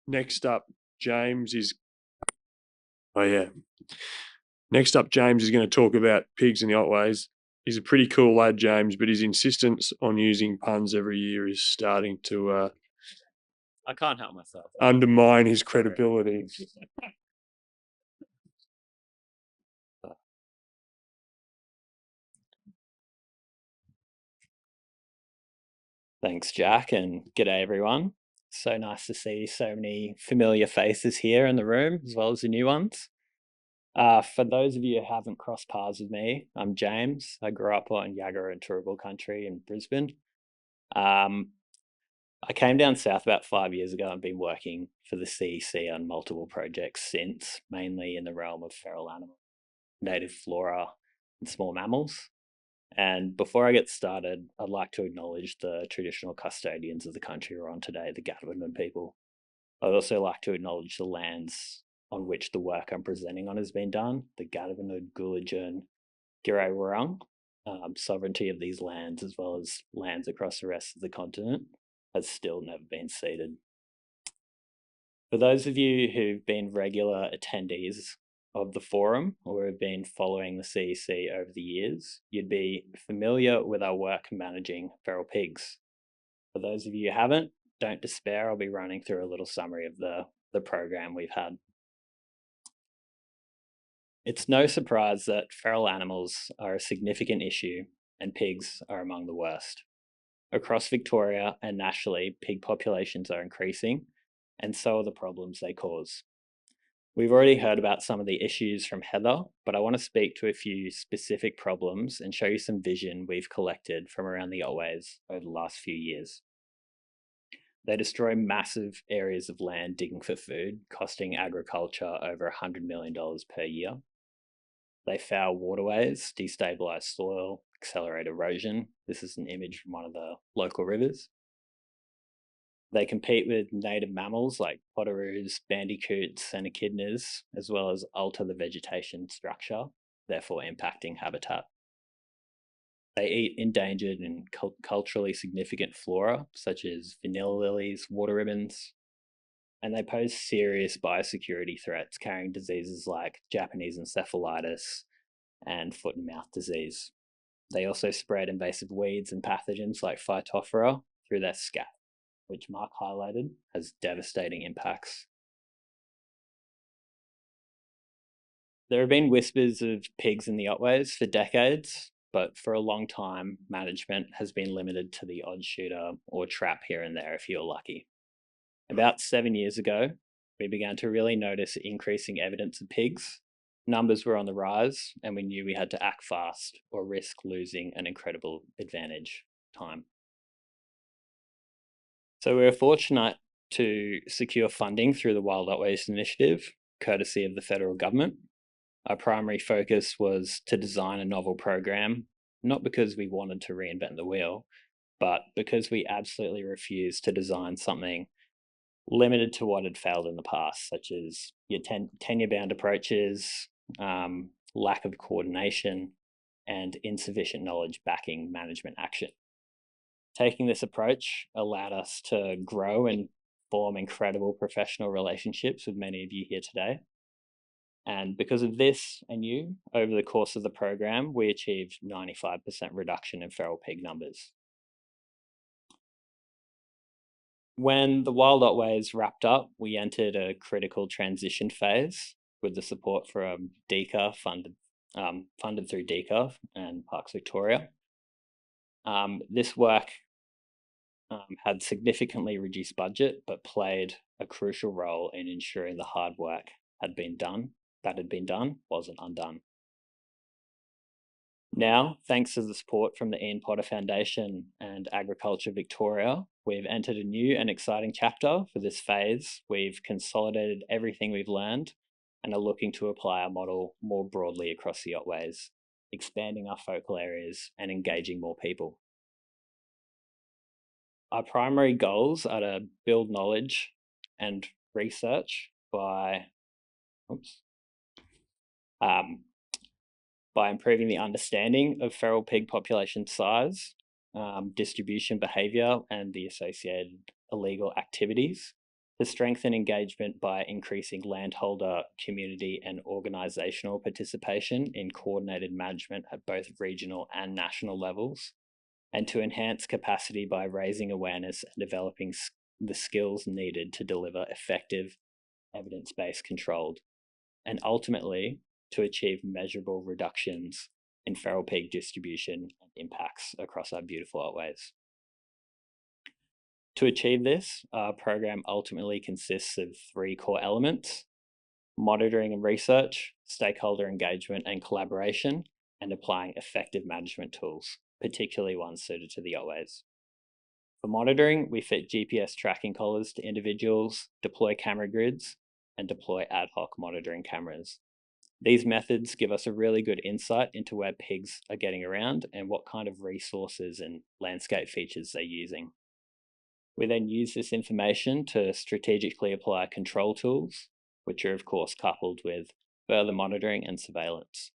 Next up, James is. Oh yeah. Next up, James is going to talk about pigs in the Otways. He's a pretty cool lad, James, but his insistence on using puns every year is starting to I can't help myself. undermine his credibility. Thanks, Jack, and g'day, everyone. So nice to see so many familiar faces here in the room, as well as the new ones. For those of you who haven't crossed paths with me, I'm James. I grew up on Yagara and Turrbal country in Brisbane. I came down south about 5 years ago and been working for the CEC on multiple projects since, mainly in the realm of feral animals, native flora, and small mammals. And before I get started, I'd like to acknowledge the traditional custodians of the country we're on today, the Gadiaban people. I'd also like to acknowledge the lands on which the work I'm presenting on has been done, the Gadiaban, Gulajun, Giray Warung. Sovereignty of these lands, as well as lands across the rest of the continent, has still never been ceded. For those of you who've been regular attendees of the forum or have been following the CEC over the years, you'd be familiar with our work managing feral pigs. For those of you who haven't, don't despair, I'll be running through a little summary of the program we've had. It's no surprise that feral animals are a significant issue and pigs are among the worst. Across Victoria and nationally, pig populations are increasing, and so are the problems they cause. We've already heard about some of the issues from Heather, but I want to speak to a few specific problems and show you some vision we've collected from around the Otways over the last few years. They destroy massive areas of land digging for food, costing agriculture over $100 million per year. They foul waterways, destabilise soil, accelerate erosion. This is an image from one of the local rivers. They compete with native mammals like potoroos, bandicoots, and echidnas, as well as alter the vegetation structure, therefore impacting habitat. They eat endangered and culturally significant flora, such as vanilla lilies, water ribbons, and they pose serious biosecurity threats, carrying diseases like Japanese encephalitis and foot and mouth disease. They also spread invasive weeds and pathogens like Phytophthora through their scat, which Mark highlighted, has devastating impacts. There have been whispers of pigs in the Otways for decades, but for a long time, management has been limited to the odd shooter or trap here and there if you're lucky. About 7 years ago, we began to really notice increasing evidence of pigs. Numbers were on the rise, and we knew we had to act fast or risk losing an incredible advantage time. So we were fortunate to secure funding through the Wild Otways Initiative, courtesy of the federal government. Our primary focus was to design a novel program, not because we wanted to reinvent the wheel, but because we absolutely refused to design something limited to what had failed in the past, such as your tenure-bound approaches, lack of coordination, and insufficient knowledge backing management action. Taking this approach allowed us to grow and form incredible professional relationships with many of you here today. And because of this and you, over the course of the program, we achieved 95% reduction in feral pig numbers. When the Wild Otways wrapped up, we entered a critical transition phase with the support from DECA, funded through DECA and Parks Victoria. This work had significantly reduced budget, but played a crucial role in ensuring the hard work that had been done wasn't undone. Now, thanks to the support from the Ian Potter Foundation and Agriculture Victoria, we've entered a new and exciting chapter for this phase. We've consolidated everything we've learned and are looking to apply our model more broadly across the Otways, expanding our focal areas and engaging more people. Our primary goals are to build knowledge and research by improving the understanding of feral pig population size, distribution behaviour, and the associated illegal activities, to strengthen engagement by increasing landholder, community, and organisational participation in coordinated management at both regional and national levels, and to enhance capacity by raising awareness and developing the skills needed to deliver effective, evidence-based controlled, and ultimately to achieve measurable reductions in feral pig distribution and impacts across our beautiful Otways. To achieve this, our program ultimately consists of 3 core elements: monitoring and research, stakeholder engagement and collaboration, and applying effective management tools, particularly ones suited to the Otways. For monitoring, we fit GPS tracking collars to individuals, deploy camera grids, and deploy ad hoc monitoring cameras. These methods give us a really good insight into where pigs are getting around and what kind of resources and landscape features they're using. We then use this information to strategically apply control tools, which are of course coupled with further monitoring and surveillance.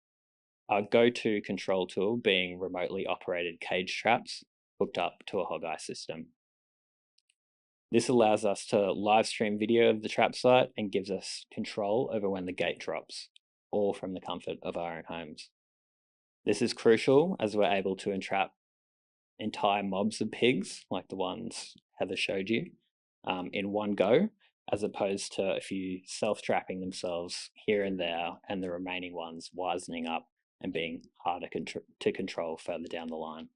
Our go-to control tool being remotely operated cage traps hooked up to a hog eye system. This allows us to live stream video of the trap site and gives us control over when the gate drops, all from the comfort of our own homes. This is crucial as we're able to entrap entire mobs of pigs, like the ones Heather showed you, in one go, as opposed to a few self-trapping themselves here and there, and the remaining ones wisening up and being harder to control further down the line.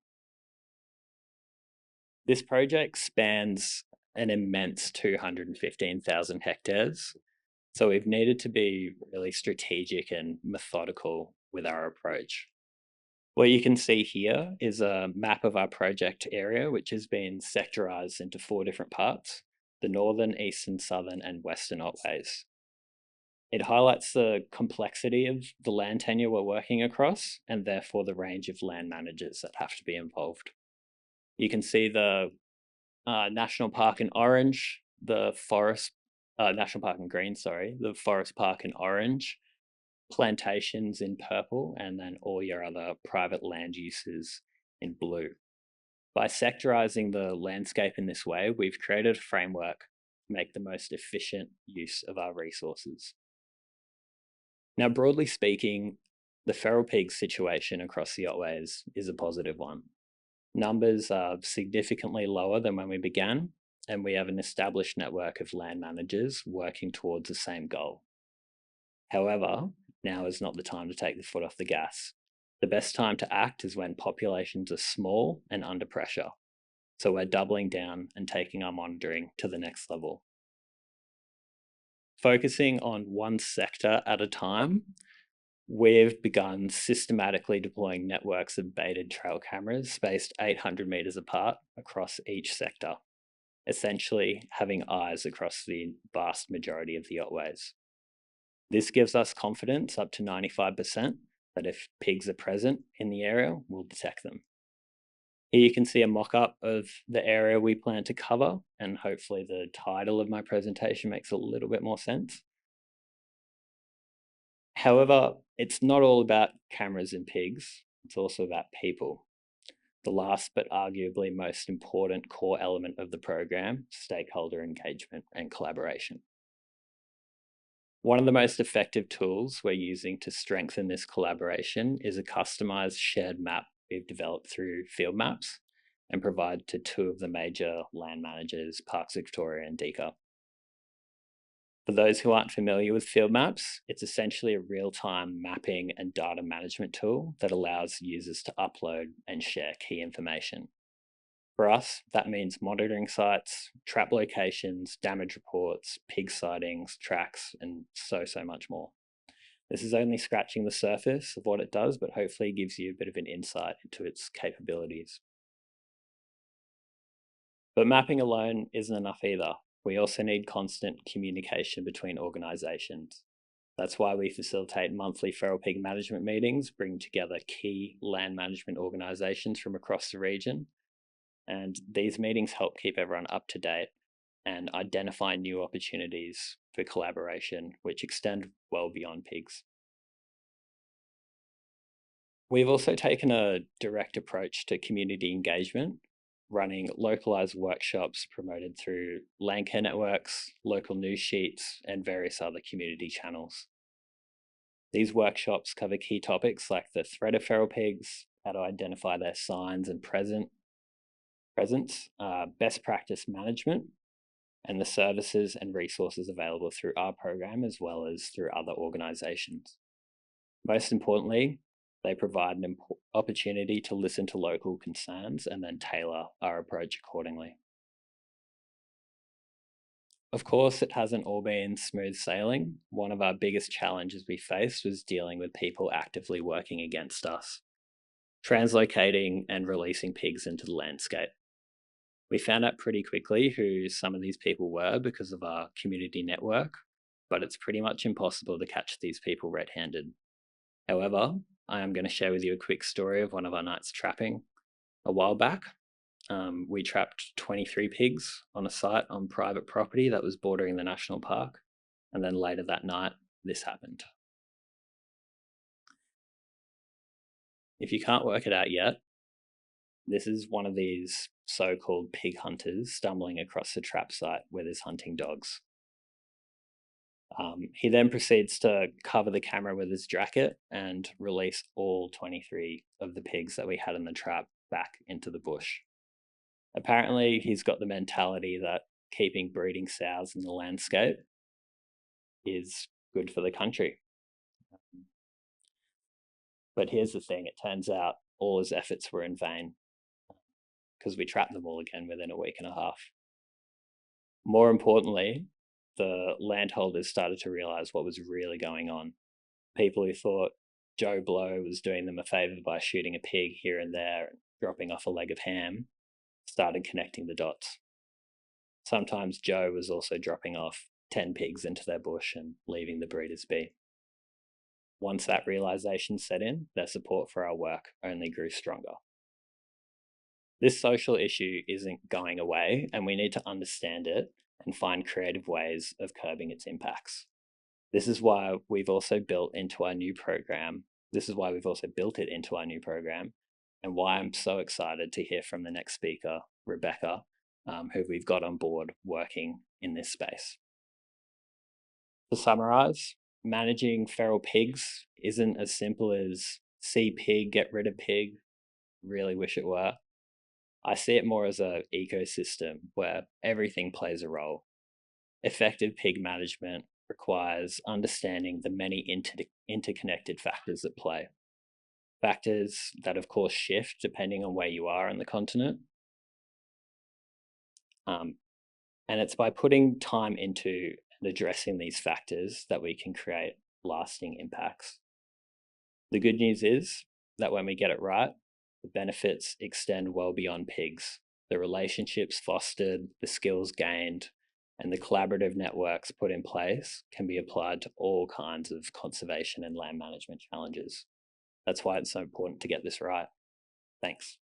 This project spans an immense 215,000 hectares, so we've needed to be really strategic and methodical with our approach. What you can see here is a map of our project area, which has been sectorized into 4 different parts: the northern, eastern, southern, and western Otways. It highlights the complexity of the land tenure we're working across, and therefore the range of land managers that have to be involved. You can see the National Park in orange, the forest, National Park in green, sorry, the forest park in orange, plantations in purple, and then all your other private land uses in blue. By sectorizing the landscape in this way, we've created a framework to make the most efficient use of our resources. Now, broadly speaking, the feral pig situation across the Otways is a positive one. Numbers are significantly lower than when we began, and we have an established network of land managers working towards the same goal. However, now is not the time to take the foot off the gas. The best time to act is when populations are small and under pressure. So we're doubling down and taking our monitoring to the next level. Focusing on one sector at a time, we've begun systematically deploying networks of baited trail cameras spaced 800 meters apart across each sector, essentially having eyes across the vast majority of the Otways. This gives us confidence up to 95% that if pigs are present in the area, we'll detect them. Here you can see a mock-up of the area we plan to cover, and hopefully the title of my presentation makes a little bit more sense. However, it's not all about cameras and pigs, it's also about people. The last but arguably most important core element of the program, stakeholder engagement and collaboration. One of the most effective tools we're using to strengthen this collaboration is a customized shared map we've developed through field maps and provide to 2 of the major land managers, Parks Victoria and DECA. For those who aren't familiar with field maps, it's essentially a real-time mapping and data management tool that allows users to upload and share key information. For us, that means monitoring sites, trap locations, damage reports, pig sightings, tracks, and so much more. This is only scratching the surface of what it does, but hopefully gives you a bit of an insight into its capabilities. But mapping alone isn't enough either. We also need constant communication between organisations. That's why we facilitate monthly feral pig management meetings, bringing together key land management organisations from across the region. And these meetings help keep everyone up to date and identify new opportunities for collaboration, which extend well beyond pigs. We've also taken a direct approach to community engagement. running localized workshops promoted through land care networks, local news sheets, and various other community channels. These workshops cover key topics like the threat of feral pigs, how to identify their signs and presence, best practice management, and the services and resources available through our program as well as through other organisations. Most importantly, they provide an opportunity to listen to local concerns and then tailor our approach accordingly. Of course, it hasn't all been smooth sailing. One of our biggest challenges we faced was dealing with people actively working against us, translocating and releasing pigs into the landscape. We found out pretty quickly who some of these people were because of our community network, but it's pretty much impossible to catch these people red-handed. However, I am going to share with you a quick story of one of our nights trapping. A while back, we trapped 23 pigs on a site on private property that was bordering the national park. And then later that night, this happened. If you can't work it out yet, this is one of these so-called pig hunters stumbling across the trap site with his hunting dogs. He then proceeds to cover the camera with his jacket and release all 23 of the pigs that we had in the trap back into the bush. Apparently, he's got the mentality that keeping breeding sows in the landscape is good for the country. But here's the thing, it turns out all his efforts were in vain because we trapped them all again within a week and a half. More importantly, the landholders started to realize what was really going on. People who thought Joe Blow was doing them a favor by shooting a pig here and there and dropping off a leg of ham started connecting the dots. Sometimes Joe was also dropping off 10 pigs into their bush and leaving the breeders be. Once that realization set in, their support for our work only grew stronger. This social issue isn't going away, and we need to understand it and find creative ways of curbing its impacts. This is why we've also built it into our new program, and why I'm so excited to hear from the next speaker, Rebecca, who we've got on board working in this space. To summarize, managing feral pigs isn't as simple as see pig, get rid of pig, really wish it were. I see it more as an ecosystem where everything plays a role. Effective pig management requires understanding the many interconnected factors at play. Factors that, of course, shift depending on where you are on the continent. And it's by putting time into and addressing these factors that we can create lasting impacts. The good news is that when we get it right, the benefits extend well beyond pigs. The relationships fostered, the skills gained, and the collaborative networks put in place can be applied to all kinds of conservation and land management challenges. That's why it's so important to get this right. Thanks.